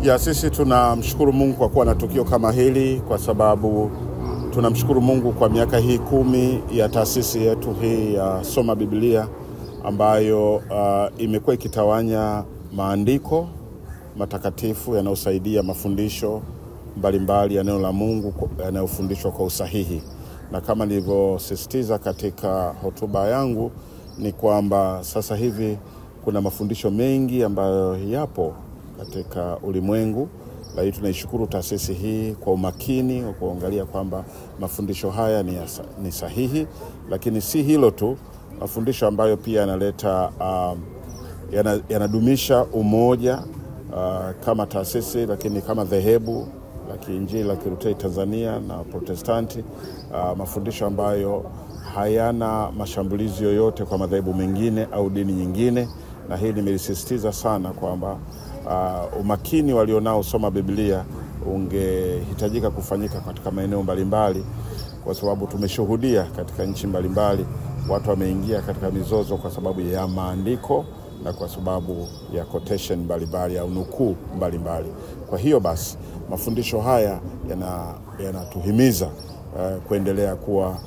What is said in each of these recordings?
Ya sisi tunamshukuru Mungu kwa kuwa na tukio kama hili, kwa sababu tunamshukuru Mungu kwa miaka hii 10 ya taasisi yetu hii ya Soma Biblia, ambayo imekuwa ikitawanya maandiko matakatifu yanayosaidia mafundisho mbalimbali ya neno la Mungu yanayofundishwa kwa usahihi. Na kama nilivyosisitiza katika hotuba yangu ni kwamba sasa hivi kuna mafundisho mengi ambayo yapo katika ulimwengu, lakini tunaishukuru taasisi hii kwa umakini wa kuangalia kwamba mafundisho haya ni sahihi. Lakini si hilo tu, mafundisho ambayo pia yanaleta yanadumisha umoja kama taasisi, lakini kama dhehebu la Kiinjili la Kilutheri Tanzania na Protestanti, mafundisho ambayo hayana mashambulizi yoyote kwa madhehebu mengine au dini nyingine. Na hili nimelisisitiza sana kwamba umakini walionao Soma Biblia ungehitajika kufanyika katika maeneo mbalimbali, kwa sababu tumeshuhudia katika nchi mbalimbali watu wameingia katika mizozo kwa sababu ya maandiko na kwa sababu ya quotation mbalimbali au nukuu mbalimbali. Kwa hiyo basi mafundisho haya yanatuhimiza kuendelea kuwa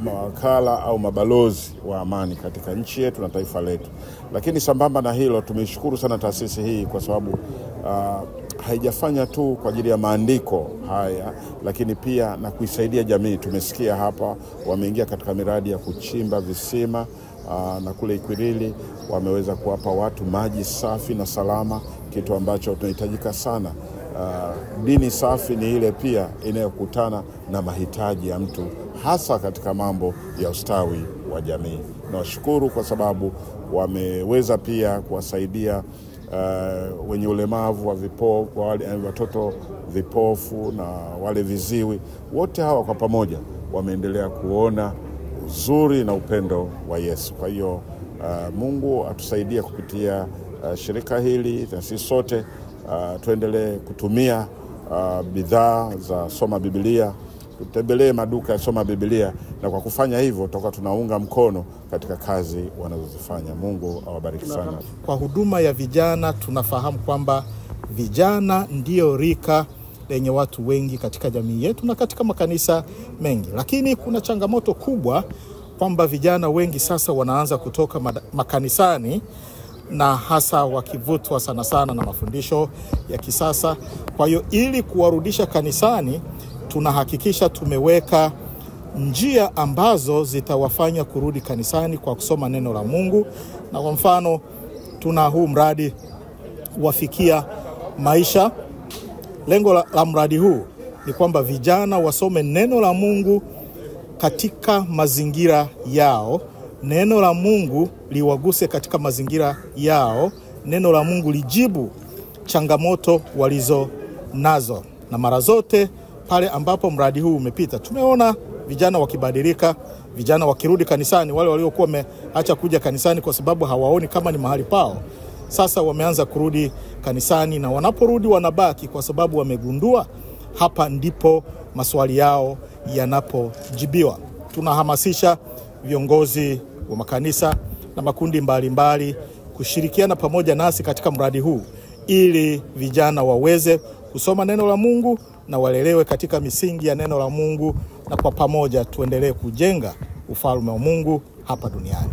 mawakala au mabalozi wa amani katika nchi yetu na taifa letu. Lakini sambamba na hilo, tumeshukuru sana taasisi hii kwa sababu haijafanya tu kwa ajili ya maandiko haya, lakini pia na kuisaidia jamii. Tumesikia hapa wameingia katika miradi ya kuchimba visima, na kule Ikwiriri wameweza kuwapa watu maji safi na salama, kitu ambacho tunahitajika sana. Dini safi ni ile pia inayokutana na mahitaji ya mtu, hasa katika mambo ya ustawi wa jamii. Nawashukuru kwa sababu wameweza pia kuwasaidia wenye ulemavu wa vipofu, watoto vipofu na wale viziwi. Wote hawa kwa pamoja wameendelea kuona uzuri na upendo wa Yesu. Kwa hiyo Mungu atusaidie kupitia shirika hili, na sisi sote tuendelee kutumia bidhaa za Soma Biblia, tutembelee maduka ya Soma Biblia, na kwa kufanya hivyo tutakuwa tunaunga mkono katika kazi wanazozifanya. Mungu awabariki sana. Kwa huduma ya vijana, tunafahamu kwamba vijana ndio rika lenye watu wengi katika jamii yetu na katika makanisa mengi. Lakini kuna changamoto kubwa kwamba vijana wengi sasa wanaanza kutoka makanisani, na hasa wakivutwa sana sana na mafundisho ya kisasa. Kwa hiyo ili kuwarudisha kanisani, tunahakikisha tumeweka njia ambazo zitawafanya kurudi kanisani kwa kusoma neno la Mungu. Na kwa mfano, tuna huu mradi Wafikia Maisha. Lengo la mradi huu ni kwamba vijana wasome neno la Mungu katika mazingira yao, neno la Mungu liwaguse katika mazingira yao, neno la Mungu lijibu changamoto walizo nazo. Na mara zote pale ambapo mradi huu umepita, tumeona vijana wakibadilika, vijana wakirudi kanisani. Wale waliokuwa wameacha kuja kanisani kwa sababu hawaoni kama ni mahali pao, sasa wameanza kurudi kanisani, na wanaporudi wanabaki kwa sababu wamegundua hapa ndipo maswali yao yanapojibiwa. Tunahamasisha viongozi wa makanisa na makundi mbalimbali kushirikiana pamoja nasi katika mradi huu, ili vijana waweze kusoma neno la Mungu na walelewe katika misingi ya neno la Mungu, na kwa pamoja tuendelee kujenga ufalme wa Mungu hapa duniani.